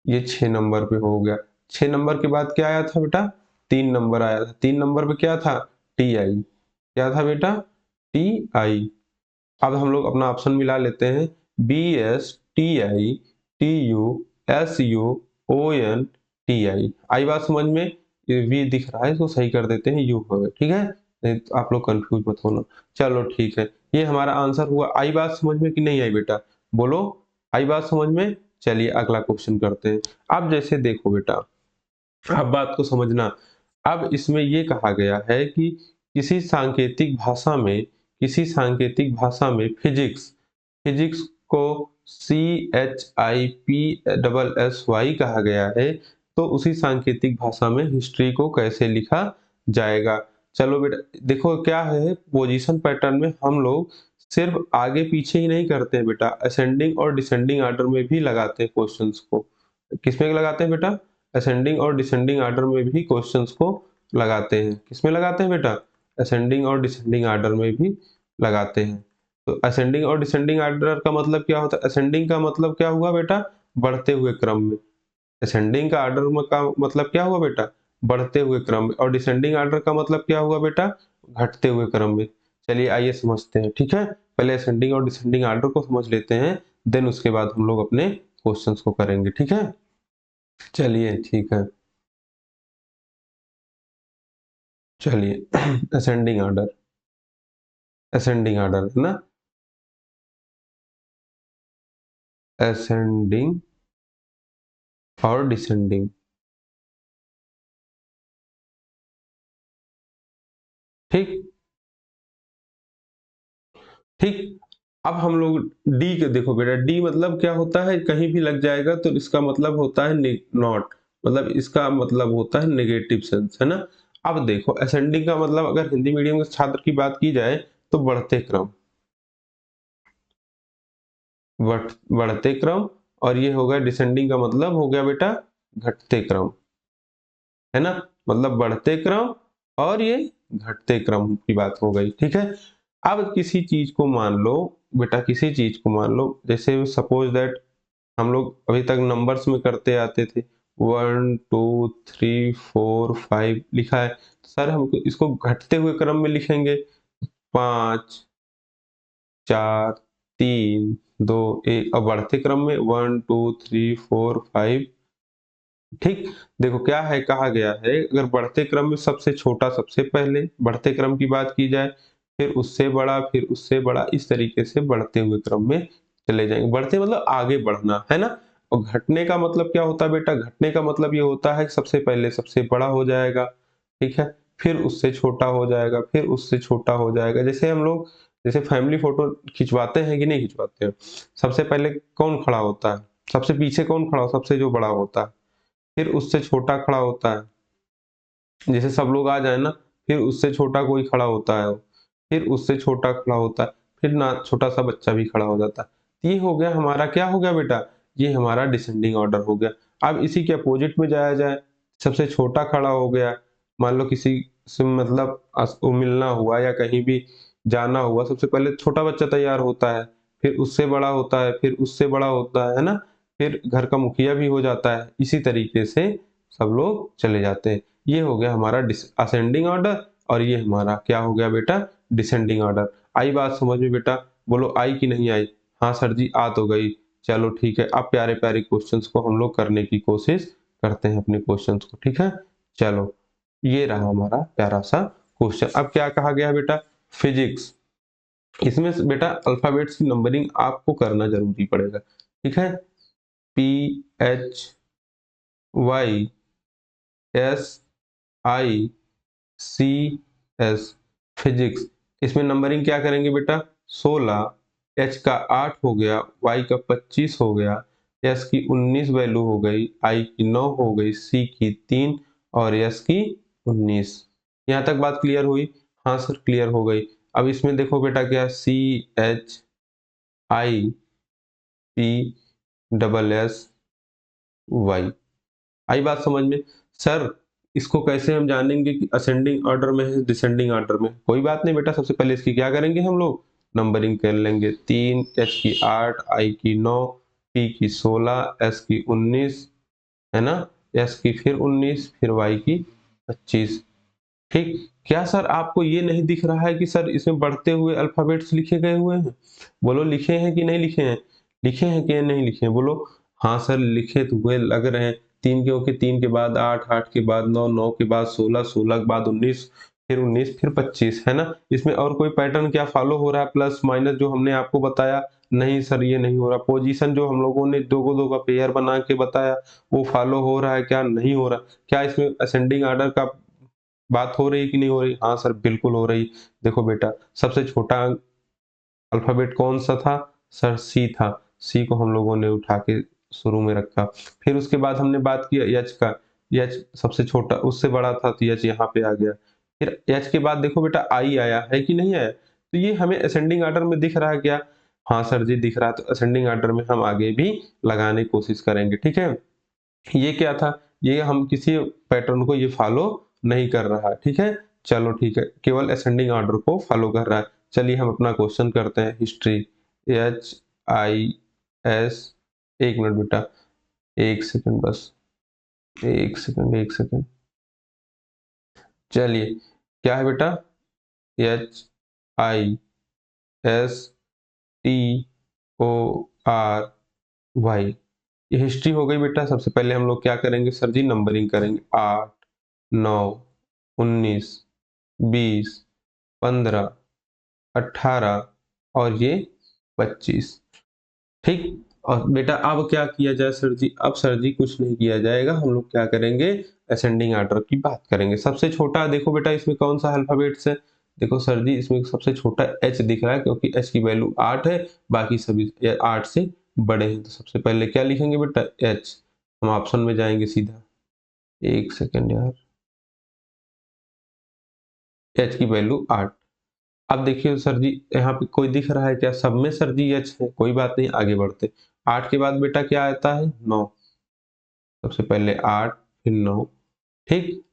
ये 6 नंबर पे हो गया। 6 नंबर के बाद क्या आया था बेटा? 3 नंबर आया था। 3 नंबर पे क्या था? T I. क्या था बेटा? T I. अब हम लोग अपना ऑप्शन मिला लेते हैं, B S T I T U S U O N T I. आई बात समझ में? ये वी दिख रहा है इसको सही कर देते हैं, यू हो गया, ठीक है, नहीं तो आप लोग कंफ्यूज मत होना। चलो ठीक है, ये हमारा आंसर हुआ। आई बात समझ में कि नहीं आई बेटा? बोलो आई बात समझ में? चलिए अगला क्वेश्चन करते हैं। अब जैसे देखो बेटा, अब बात को समझना। अब इसमें ये कहा गया है कि किसी सांकेतिक भाषा में फिजिक्स फिजिक्स को CHIPSSY कहा गया है, तो उसी सांकेतिक भाषा में हिस्ट्री को कैसे लिखा जाएगा? चलो बेटा देखो क्या है, पोजीशन पैटर्न में हम लोग सिर्फ आगे पीछे ही नहीं करते हैं बेटा, असेंडिंग और डिसेंडिंग ऑर्डर में भी लगाते हैं क्वेश्चंस को। किसमें लगाते हैं बेटा? असेंडिंग और डिसेंडिंग ऑर्डर में भी क्वेश्चंस को लगाते हैं। किसमें लगाते हैं बेटा? असेंडिंग और डिसेंडिंग ऑर्डर में भी लगाते हैं। तो असेंडिंग और डिसेंडिंग ऑर्डर का मतलब क्या होता है? असेंडिंग का मतलब क्या हुआ बेटा? बढ़ते हुए क्रम में। असेंडिंग का ऑर्डर में का मतलब क्या हुआ बेटा? बढ़ते हुए क्रम में। और डिसेंडिंग ऑर्डर का मतलब क्या हुआ बेटा? घटते हुए क्रम में। चलिए आइए समझते हैं, ठीक है? पहले असेंडिंग और डिसेंडिंग ऑर्डर को समझ लेते हैं, देन उसके बाद हम लोग अपने क्वेश्चंस को करेंगे, ठीक है? चलिए ठीक है। चलिए असेंडिंग ऑर्डर है ना, असेंडिंग और डिसेंडिंग। ठीक ठीक। अब हम लोग डी के देखो बेटा, डी मतलब क्या होता है? कहीं भी लग जाएगा तो इसका मतलब होता है नॉट, मतलब इसका मतलब होता है नेगेटिव सेंस, है ना? अब देखो असेंडिंग का मतलब अगर हिंदी मीडियम के छात्र की बात की जाए तो बढ़ते क्रम, बढ़ते क्रम। और ये हो गया डिसेंडिंग का मतलब हो गया बेटा घटते क्रम, है ना? मतलब बढ़ते क्रम और ये घटते क्रम की बात हो गई, ठीक है? अब किसी चीज को मान लो बेटा, किसी चीज को मान लो, जैसे सपोज दैट हम लोग अभी तक नंबर्स में करते आते थे, 1 2 3 4 5 लिखा है, सर हम इसको घटते हुए क्रम में लिखेंगे, 5 4 3 2 1, और बढ़ते क्रम में 1 2 3 4 5। ठीक। देखो क्या है, कहा गया है अगर बढ़ते क्रम में सबसे छोटा सबसे पहले बढ़ते क्रम की बात की जाए, फिर उससे बड़ा, फिर उससे बड़ा, इस तरीके से बढ़ते हुए क्रम में चले जाएंगे। बढ़ते मतलब आगे बढ़ना, है ना? और घटने का मतलब क्या होता है बेटा? घटने का मतलब ये होता है कि सबसे पहले सबसे बड़ा हो जाएगा, ठीक है, फिर उससे छोटा हो जाएगा, फिर उससे छोटा हो जाएगा। जैसे हम लोग जैसे फैमिली फोटो खिंचवाते हैं कि नहीं खिंचवाते हैं, सबसे पहले कौन खड़ा होता है? सबसे पीछे कौन खड़ा हो? सबसे जो बड़ा होता है, फिर उससे छोटा खड़ा होता है, जैसे सब लोग आ जाए ना, फिर उससे छोटा कोई खड़ा होता है, फिर उससे छोटा खड़ा होता है, फिर ना छोटा सा बच्चा भी खड़ा हो जाता है। ये हो गया हमारा, क्या हो गया बेटा? ये हमारा डिसेंडिंग ऑर्डर हो गया। अब इसी के अपोजिट में जाया जाए, सबसे छोटा खड़ा हो गया, मान लो किसी से मतलब वो मिलना हुआ या कहीं भी जाना हुआ, सबसे पहले छोटा बच्चा तैयार होता है, फिर उससे बड़ा होता है, फिर उससे बड़ा होता है ना? फिर घर का मुखिया भी हो जाता है, इसी तरीके से सब लोग चले जाते हैं। ये हो गया हमारा असेंडिंग ऑर्डर, और ये हमारा क्या हो गया बेटा? Descending order. आई बात समझ में बेटा? बोलो आई कि नहीं आई? हाँ सर जी आ तो गई। चलो ठीक है, अब प्यारे प्यारे क्वेश्चंस को हम लोग करने की कोशिश करते हैं, अपने क्वेश्चंस को, ठीक है? चलो ये रहा हमारा प्यारा सा क्वेश्चन। अब क्या कहा गया बेटा? फिजिक्स। इसमें से बेटा अल्फाबेट्स की नंबरिंग आपको करना जरूरी पड़ेगा, ठीक है? PHYSICS, physics. इसमें नंबरिंग क्या करेंगे बेटा? 16, H का 8 हो गया, Y का 25 हो गया, S की 19 वैल्यू हो गई, I की 9 हो गई, C की 3 और S की 19। यहाँ तक बात क्लियर हुई? हाँ सर क्लियर हो गई। अब इसमें देखो बेटा क्या, CHIPSSY। आई बात समझ में? सर इसको कैसे हम जानेंगे कि असेंडिंग ऑर्डर में है डिसेंडिंग ऑर्डर में? कोई बात नहीं बेटा, सबसे पहले इसकी क्या करेंगे हम लोग? नंबरिंग कर लेंगे। 3, H की 8, I की 9, P की 16, S की 19, है ना? S की फिर 19, फिर Y की 25। ठीक। क्या सर आपको ये नहीं दिख रहा है कि सर इसमें बढ़ते हुए अल्फाबेट्स लिखे गए हुए हैं? बोलो लिखे हैं कि नहीं लिखे हैं? लिखे हैं कि नहीं लिखे हैं? बोलो हाँ सर लिखे तो हुए लग रहे हैं। 3 क्योंकि 3 के बाद 8, 8 के बाद 9, 9 के बाद 16, 16 के बाद 19, फिर 19 फिर 25, है ना? इसमें और कोई पैटर्न क्या फॉलो हो रहा है प्लस माइनस जो हमने आपको बताया? नहीं सर ये नहीं हो रहा। पोजीशन जो हम लोगों ने 2 को 2 का पेयर बना के बताया वो फॉलो हो रहा है क्या, नहीं हो रहा। क्या इसमें असेंडिंग ऑर्डर का बात हो रही है कि नहीं हो रही? हाँ सर बिल्कुल हो रही। देखो बेटा सबसे छोटा अल्फ़ाबेट कौन-सा था? सर सी था। सी को हम लोगों ने उठा के शुरू में रखा। फिर उसके बाद हमने बात की एच का। एच सबसे छोटा उससे बड़ा था तो एच यहाँ पे आ गया। फिर एच के बाद देखो बेटा आई आया, है कि नहीं आया? तो ये हमें असेंडिंग ऑर्डर में दिख रहा है क्या? हाँ सर जी दिख रहा है, तो असेंडिंग ऑर्डर में हम आगे भी लगाने की कोशिश करेंगे, ठीक है? ये क्या था? ये हम किसी पैटर्न को ये फॉलो नहीं कर रहा है, ठीक है? चलो ठीक है, केवल असेंडिंग ऑर्डर को फॉलो कर रहा है। चलिए हम अपना क्वेश्चन करते हैं history. H I S, 1 minute बेटा, 1 सेकंड बस, 1 सेकंड, 1 सेकंड। चलिए, क्या है बेटा? H I S T O R Y. ये हिस्ट्री हो गई बेटा। सबसे पहले हम लोग क्या करेंगे सर जी? नंबरिंग करेंगे। 8, 9, 19, 20, 15, 18 और ये 25, ठीक। और बेटा अब क्या किया जाए सर जी? अब सर जी कुछ नहीं किया जाएगा, हम लोग क्या करेंगे? असेंडिंग ऑर्डर की बात करेंगे। सबसे छोटा देखो बेटा इसमें कौन सा अल्फाबेट्स है? देखो सर जी इसमें सबसे छोटा एच दिख रहा है क्योंकि एच की वैल्यू 8 है, बाकी सभी 8 से बड़े हैं। तो सबसे पहले क्या लिखेंगे बेटा? एच। हम ऑप्शन में जाएंगे सीधा। 1 सेकंड यार, एच की वैल्यू 8। अब देखिए सर जी यहाँ पे कोई दिख रहा है क्या? सब में सर जी एच है, कोई बात नहीं आगे बढ़ते। 8 के बाद बेटा क्या आता है? 9। सबसे पहले 8 फिर 9, ठीक।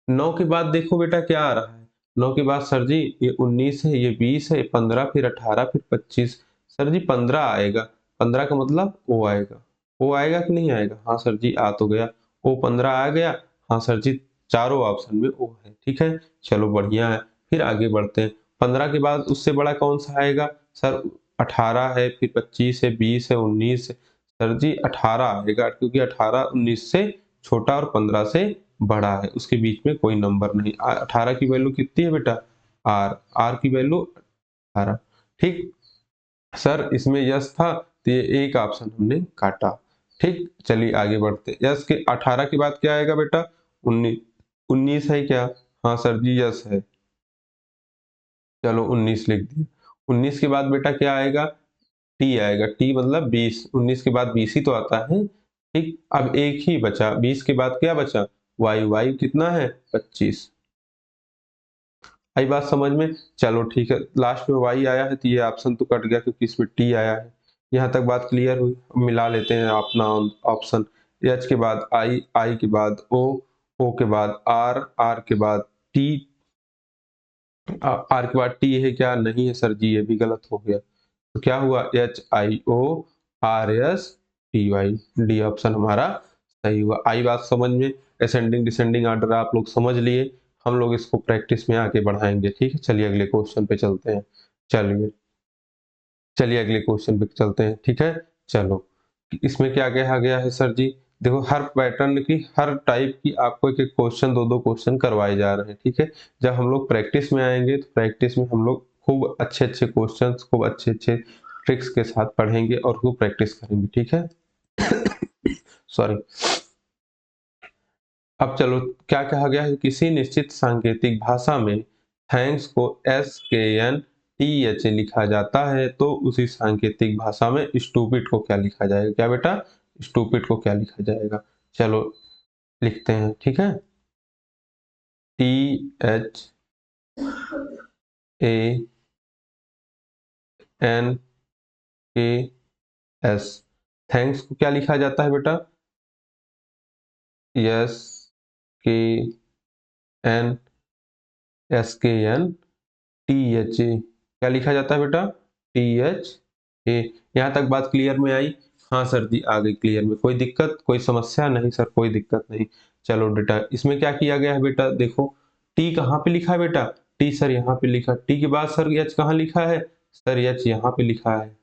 9 के बाद देखो बेटा क्या आ रहा है? 9 के बाद सर जी ये 19 है, ये 20 है, 15 फिर 18 फिर 25। सर जी 15 आएगा। 15 का मतलब ओ आएगा। ओ आएगा कि नहीं आएगा? हाँ सर जी आ तो गया। ओ 15 आ गया। हाँ सर जी चारों ऑप्शन में ओ है, ठीक है। चलो बढ़िया है। फिर आगे बढ़ते हैं। 15 के बाद उससे बड़ा कौन सा आएगा? सर 18 है, फिर 25 है, 20 है, 19 है। सर जी 18 आएगा क्योंकि 18 19 से छोटा और 15 से बड़ा है, उसके बीच में कोई नंबर नहीं। 18 की वैल्यू कितनी है बेटा? आर। आर की वैल्यू 18, ठीक। सर इसमें यस था तो ये एक ऑप्शन हमने काटा, ठीक। चलिए आगे बढ़ते। यस के 18 के बाद क्या आएगा बेटा? 19। 19 है क्या? हाँ सर जी यस है। चलो 19 लिख दिए। 19 के बाद बेटा क्या आएगा? टी आएगा। टी मतलब 20। 19 के बाद 20 ही तो आता है, ठीक। अब एक ही बचा। 20 के बाद क्या बचा? वाई। वाई कितना है? 25। आई बात समझ में? चलो ठीक है, लास्ट में वाई आया है तो ये ऑप्शन तो कट गया क्योंकि इसमें टी आया है। यहाँ तक बात क्लियर हुई। अब मिला लेते हैं अपना ऑप्शन। एच के बाद आई, आई के बाद ओ के बाद आर, आर के बाद टी, आर के बाद टी है क्या? नहीं है सर जी, ये भी गलत हो गया। तो क्या हुआ? H I O R S T Y, D option हमारा सही हुआ। आई बात समझ में? असेंडिंग डिसेंडिंग ऑर्डर आप लोग समझ लिए। हम लोग इसको प्रैक्टिस में आगे बढ़ाएंगे, ठीक है। चलिए अगले क्वेश्चन पे चलते हैं। चलिए चलिए अगले क्वेश्चन पे चलते हैं, ठीक है। चलो इसमें क्या कहा गया है सर जी? देखो हर पैटर्न की, हर टाइप की आपको एक एक क्वेश्चन, दो दो क्वेश्चन करवाए जा रहे हैं, ठीक है। जब हम लोग प्रैक्टिस में आएंगे तो प्रैक्टिस में हम लोग खूब अच्छे अच्छे क्वेश्चन, खूब अच्छे अच्छे ट्रिक्स के साथ पढ़ेंगे और खूब प्रैक्टिस करेंगे, ठीक है। सॉरी। अब चलो क्या कहा गया है? किसी निश्चित सांकेतिक भाषा में थैंक्स को SKNTH लिखा जाता है तो उसी सांकेतिक भाषा में स्टूपिड को क्या लिखा जाएगा? क्या बेटा? स्टूपिड को क्या लिखा जाएगा? चलो लिखते हैं, ठीक है। THANKS। थैंक्स को क्या लिखा जाता है बेटा? SKNTHA। क्या लिखा जाता है बेटा? THA। यहाँ तक बात क्लियर में आई? हाँ सर जी आ गई क्लियर में। कोई दिक्कत, कोई समस्या? नहीं सर कोई दिक्कत नहीं। चलो बेटा इसमें क्या किया गया है बेटा? देखो टी कहाँ पे लिखा है बेटा? टी सर यहाँ पे लिखा। टी के बाद सर एच कहाँ लिखा है? सर एच यहाँ पे लिखा है।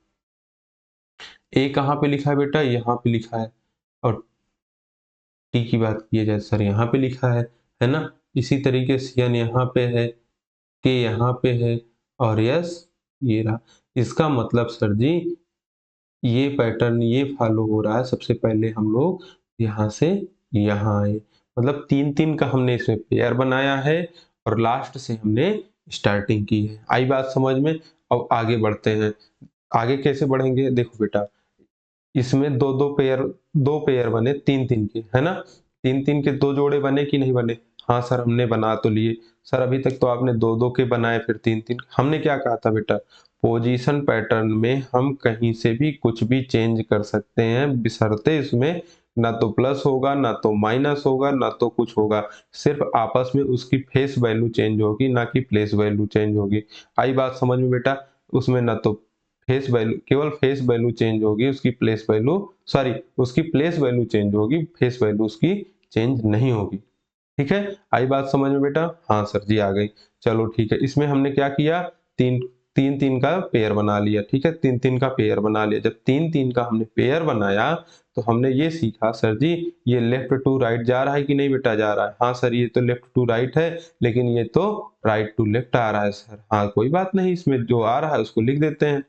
ए कहाँ पे लिखा है बेटा? यहाँ पे लिखा है। और टी की बात की जाए सर यहाँ पे लिखा है ना। इसी तरीके से एन यहाँ पे है, के यहाँ पे है और यस ये रहा। इसका मतलब सर जी ये पैटर्न ये फॉलो हो रहा है, सबसे पहले हम लोग यहाँ से यहाँ आए, मतलब 3-3 का हमने इसमें पेयर बनाया है और लास्ट से हमने स्टार्टिंग की है। आई बात समझ में? अब आगे बढ़ते हैं। आगे कैसे बढ़ेंगे? देखो बेटा, इसमें दो पेयर बने 3-3 के, है ना? 3-3 के 2 जोड़े बने कि नहीं बने? हाँ सर, हमने बना तो लिए। सर अभी तक तो आपने 2-2 के बनाए, फिर 3-3। हमने क्या कहा था बेटा? पोजीशन पैटर्न में हम कहीं से भी कुछ भी चेंज कर सकते हैं, बशर्ते इसमें ना तो प्लस होगा, ना तो माइनस होगा, ना तो कुछ होगा। सिर्फ आपस में उसकी फेस वैल्यू चेंज होगी, ना कि प्लेस वैल्यू चेंज होगी। आई बात समझ में बेटा? उसमें ना तो फेस वैल्यू, केवल फेस वैल्यू चेंज होगी, उसकी प्लेस वैल्यू, सॉरी, उसकी प्लेस वैल्यू चेंज होगी, फेस वैल्यू उसकी चेंज नहीं होगी। ठीक है? आई बात समझ में बेटा? हाँ सर जी, आ गई। चलो ठीक है, इसमें हमने क्या किया? तीन तीन तीन का पेयर बना लिया। ठीक है, 3-3 का पेयर बना लिया। जब 3-3 का हमने पेयर बनाया तो हमने ये सीखा, सर जी ये लेफ्ट टू राइट जा रहा है कि नहीं बेटा? जा रहा है। हाँ सर, ये तो लेफ्ट टू राइट है, लेकिन ये तो राइट टू लेफ्ट आ रहा है सर। हाँ कोई बात नहीं, इसमें जो आ रहा है उसको लिख देते हैं।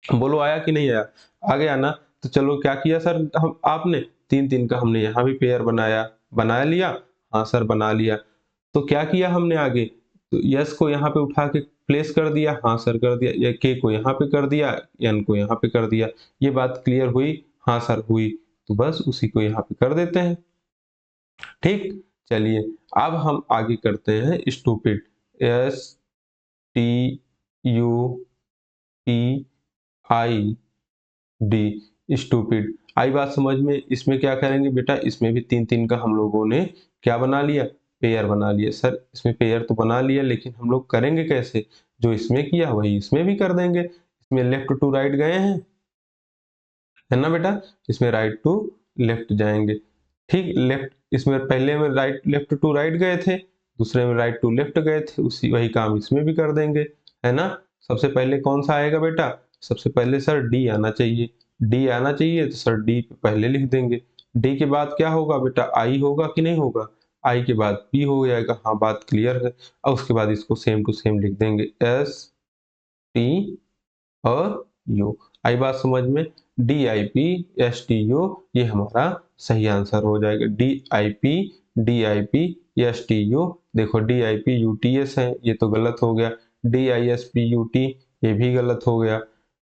बोलो आया कि नहीं आया? आ गया ना? तो चलो क्या किया सर, हम आपने 3-3 का हमने यहाँ भी पेयर बनाया, बना लिया? हाँ सर बना लिया। तो क्या किया हमने आगे? तो यस को यहाँ पे उठा के प्लेस कर दिया। हाँ सर कर दिया। या के को यहाँ पे कर दिया, एन को यहाँ पे कर दिया। ये बात क्लियर हुई? हाँ सर हुई। तो बस उसी को यहाँ पे कर देते हैं। ठीक, चलिए अब हम आगे करते हैं stupid. S T U P I D, stupid. आई बात समझ में? इसमें क्या करेंगे बेटा? इसमें भी 3-3 का हम लोगों ने क्या बना लिया? पेयर बना लिया। सर इसमें पेयर तो बना लिया, लेकिन हम लोग करेंगे कैसे? जो इसमें किया वही इसमें भी कर देंगे। इसमें लेफ्ट टू राइट गए हैं, है ना बेटा? इसमें राइट टू लेफ्ट जाएंगे। ठीक, लेफ्ट इसमें पहले में राइट लेफ्ट टू राइट गए थे, दूसरे में राइट टू लेफ्ट गए थे, उसी वही काम इसमें भी कर देंगे, है ना? सबसे पहले कौन सा आएगा बेटा? सबसे पहले सर डी आना चाहिए। डी आना चाहिए तो सर डी पहले लिख देंगे। डी के बाद क्या होगा बेटा? आई होगा कि नहीं होगा? आई के बाद पी हो जाएगा। हाँ बात क्लियर है। और उसके बाद इसको सेम टू सेम लिख देंगे, एस टी और यू। आई बात समझ में? D I P S T U, ये हमारा सही आंसर हो जाएगा। D I P S T U. देखो D I P U T S है, ये तो गलत हो गया। D I S P U T, ये भी गलत हो गया।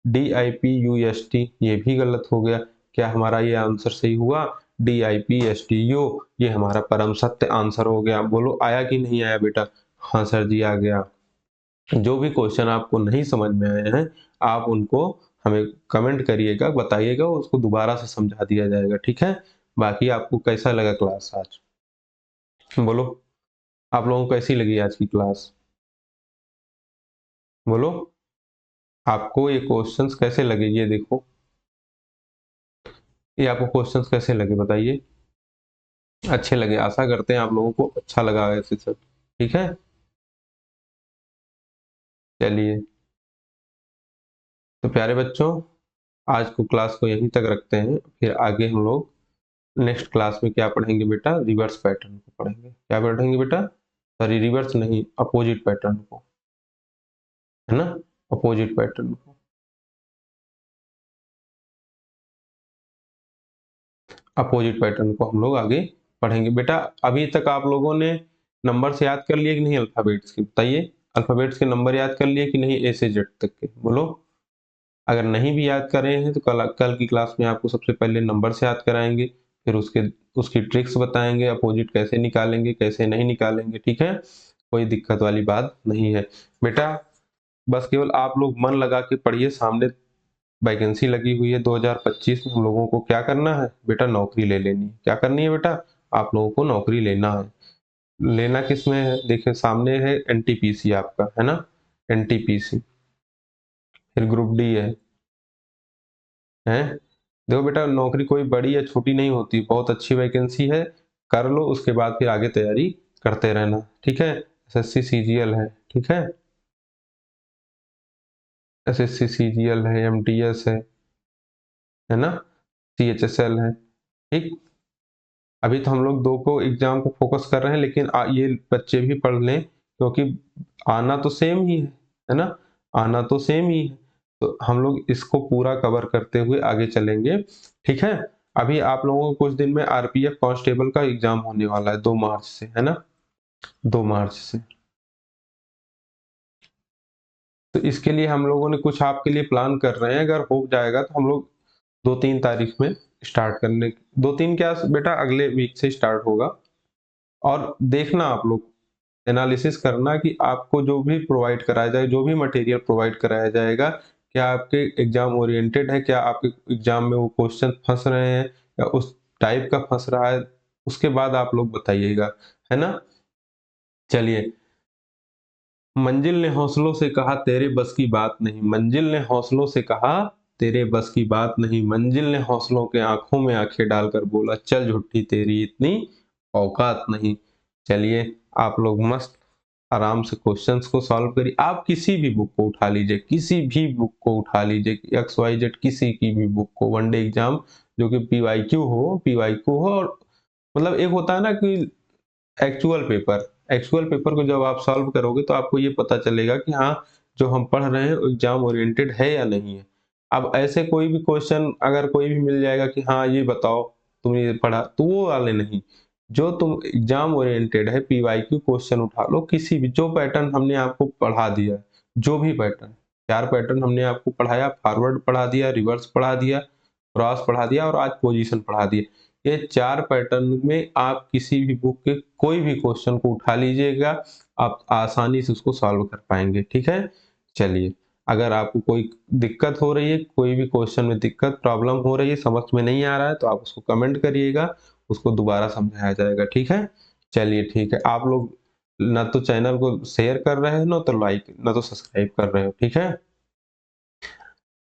D I P U S T, ये भी गलत हो गया। क्या हमारा ये आंसर सही हुआ? D I P S T U, ये हमारा परम सत्य आंसर हो गया। बोलो आया कि नहीं आया बेटा? हाँ सर जी आ गया। जो भी क्वेश्चन आपको नहीं समझ में आए हैं, आप उनको हमें कमेंट करिएगा, बताइएगा, उसको दोबारा से समझा दिया जाएगा। ठीक है? बाकी आपको कैसा लगा क्लास आज? बोलो, आप लोगों को कैसी लगी आज की क्लास? बोलो, आपको ये क्वेश्चंस कैसे लगे? ये देखो, ये आपको क्वेश्चंस कैसे लगे बताइए? अच्छे लगे? आशा करते हैं आप लोगों को अच्छा लगा ऐसे सब। ठीक है, चलिए तो प्यारे बच्चों, आज को क्लास को यहीं तक रखते हैं। फिर आगे हम लोग नेक्स्ट क्लास में क्या पढ़ेंगे बेटा? रिवर्स पैटर्न को पढ़ेंगे। क्या पढ़ेंगे बेटा? सॉरी, रिवर्स नहीं, अपोजिट पैटर्न को, है ना? अपोजिट पैटर्न को, अपोजिट पैटर्न को हम लोग आगे पढ़ेंगे। बेटा अभी तक आप लोगों ने नंबर से याद कर लिए कि नहीं अल्फाबेट्स के? बताइए, अल्फाबेट्स के नंबर याद कर लिए कि नहीं, ए से जेड तक के? बोलो। अगर नहीं भी याद कर रहे हैं तो कल कल की क्लास में आपको सबसे पहले नंबर से याद कराएंगे, फिर उसके उसकी ट्रिक्स बताएंगे, अपोजिट कैसे निकालेंगे कैसे नहीं निकालेंगे। ठीक है, कोई दिक्कत वाली बात नहीं है बेटा। बस केवल आप लोग मन लगा के पढ़िए। सामने वैकेंसी लगी हुई है 2025 में। हम लोगों को क्या करना है बेटा? नौकरी ले लेनी है। क्या करनी है बेटा? आप लोगों को नौकरी लेना है। लेना किस में है? देखिए सामने है एनटीपीसी आपका, है ना? एनटीपीसी, फिर ग्रुप डी है। देखो बेटा, नौकरी कोई बड़ी या छोटी नहीं होती, बहुत अच्छी वैकेंसी है। कर लो, उसके बाद फिर आगे तैयारी करते रहना। ठीक है? एसएससी सीजीएल है। ठीक है, एसएससी सीजीएल है, एमटीएस है ना? सीएचएसएल है। ठीक, अभी तो हम लोग दो को एग्जाम को फोकस कर रहे हैं, लेकिन ये बच्चे भी पढ़ लें, क्योंकि आना तो सेम ही है ना? आना तो सेम ही है। तो हम लोग इसको पूरा कवर करते हुए आगे चलेंगे, ठीक है। अभी आप लोगों को कुछ दिन में आरपीएफ कांस्टेबल का एग्जाम होने वाला है 2 मार्च से, है ना, 2 मार्च से। तो इसके लिए हम लोगों ने कुछ आपके लिए प्लान कर रहे हैं, अगर हो जाएगा तो हम लोग 2-3 तारीख में स्टार्ट करने, 2-3 क्या बेटा, अगले वीक से स्टार्ट होगा। और देखना आप लोग एनालिसिस करना कि आपको जो भी प्रोवाइड कराया जाए, जो भी मटेरियल प्रोवाइड कराया जाएगा, क्या आपके एग्जाम ओरिएंटेड है, क्या आपके एग्जाम में वो क्वेश्चन फंस रहे हैं या उस टाइप का फंस रहा है, उसके बाद आप लोग बताइएगा, है ना। चलिए, मंजिल ने हौसलों से कहा तेरे बस की बात नहीं, मंजिल ने हौसलों से कहा तेरे बस की बात नहीं, मंजिल ने हौसलों के आंखों में आंखें डालकर बोला चल झुट्ठी तेरी इतनी औकात नहीं। चलिए, आप लोग मस्त आराम से क्वेश्चंस को सॉल्व करिए। आप किसी भी बुक को उठा लीजिए, किसी भी बुक को उठा लीजिए, एक्स वाई जेड किसी की भी बुक को, वनडे एग्जाम जो कि पीवाईक्यू हो, और मतलब एक होता है ना कि एक्चुअल पेपर को जब आप सॉल्व करोगे तो आपको ये पता चलेगा कि हाँ, जो हम पढ़ रहे हैं एग्जाम ओरिएंटेड है या नहीं है। अब ऐसे कोई भी क्वेश्चन अगर कोई भी मिल जाएगा कि हाँ ये बताओ तुमने ये पढ़ा, तो वो वाले नहीं। जो तुम एग्जाम ओरिएंटेड है, पीवाईक्यू क्वेश्चन उठा लो, किसी भी, जो पैटर्न हमने आपको पढ़ा दिया, जो भी पैटर्न, 4 पैटर्न हमने आपको पढ़ाया, फॉरवर्ड पढ़ा दिया, रिवर्स पढ़ा दिया, क्रॉस पढ़ा दिया और आज पोजीशन पढ़ा दिया। ये 4 पैटर्न में आप किसी भी बुक के कोई भी क्वेश्चन को उठा लीजिएगा, आप आसानी से उसको सॉल्व कर पाएंगे, ठीक है। चलिए, अगर आपको कोई दिक्कत हो रही है, कोई भी क्वेश्चन में दिक्कत प्रॉब्लम हो रही है, समझ में नहीं आ रहा है, तो आप उसको कमेंट करिएगा, उसको दोबारा समझाया जाएगा, ठीक है। चलिए ठीक है, आप लोग ना तो चैनल को शेयर कर रहे हो, ना तो लाइक, ना तो सब्सक्राइब कर रहे हो, ठीक है।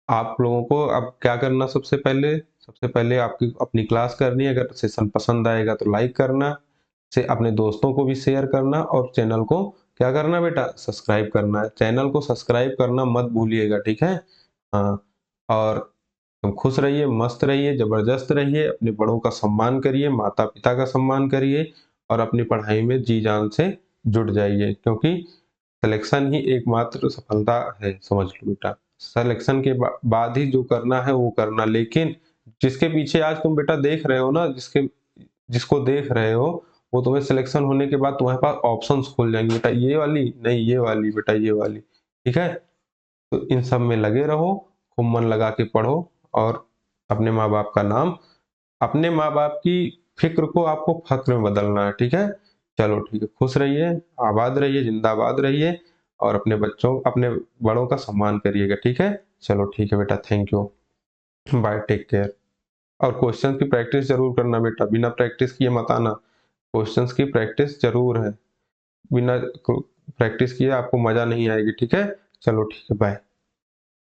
आप लोगों को अब क्या करना, सबसे पहले आपकी अपनी क्लास करनी है, अगर सेशन पसंद आएगा तो लाइक करना, से अपने दोस्तों को भी शेयर करना, और चैनल को क्या करना बेटा, सब्सक्राइब करना है। चैनल को सब्सक्राइब करना मत भूलिएगा, ठीक है। हाँ, और तुम खुश रहिए, मस्त रहिए, जबरदस्त रहिए, अपने बड़ों का सम्मान करिए, माता पिता का सम्मान करिए, और अपनी पढ़ाई में जी जान से जुट जाइए, क्योंकि सिलेक्शन ही एकमात्र सफलता है, समझ लो बेटा। सिलेक्शन के बाद ही जो करना है वो करना, लेकिन जिसके पीछे आज तुम बेटा देख रहे हो ना, जिसको देख रहे हो, वो तुम्हें सिलेक्शन होने के बाद तुम्हारे पास ऑप्शंस खुल जाएंगे, बेटा ये वाली नहीं, ये वाली, बेटा ये वाली, ठीक है। तो इन सब में लगे रहो, खूब मन लगा के पढ़ो, और अपने माँ बाप का नाम, अपने माँ बाप की फिक्र को आपको फक्र में बदलना है, ठीक है। चलो ठीक है, खुश रहिए, आबाद रहिए, जिंदाबाद रहिए, और अपने बच्चों, अपने बड़ों का सम्मान करिएगा, ठीक है। चलो ठीक है बेटा, thank you, bye, take care. और क्वेश्चन की प्रैक्टिस जरूर करना बेटा, बिना प्रैक्टिस किए मत आना, क्वेश्चंस की प्रैक्टिस जरूर है, बिना प्रैक्टिस किए आपको मजा नहीं आएगी, ठीक है। चलो ठीक है, बाय।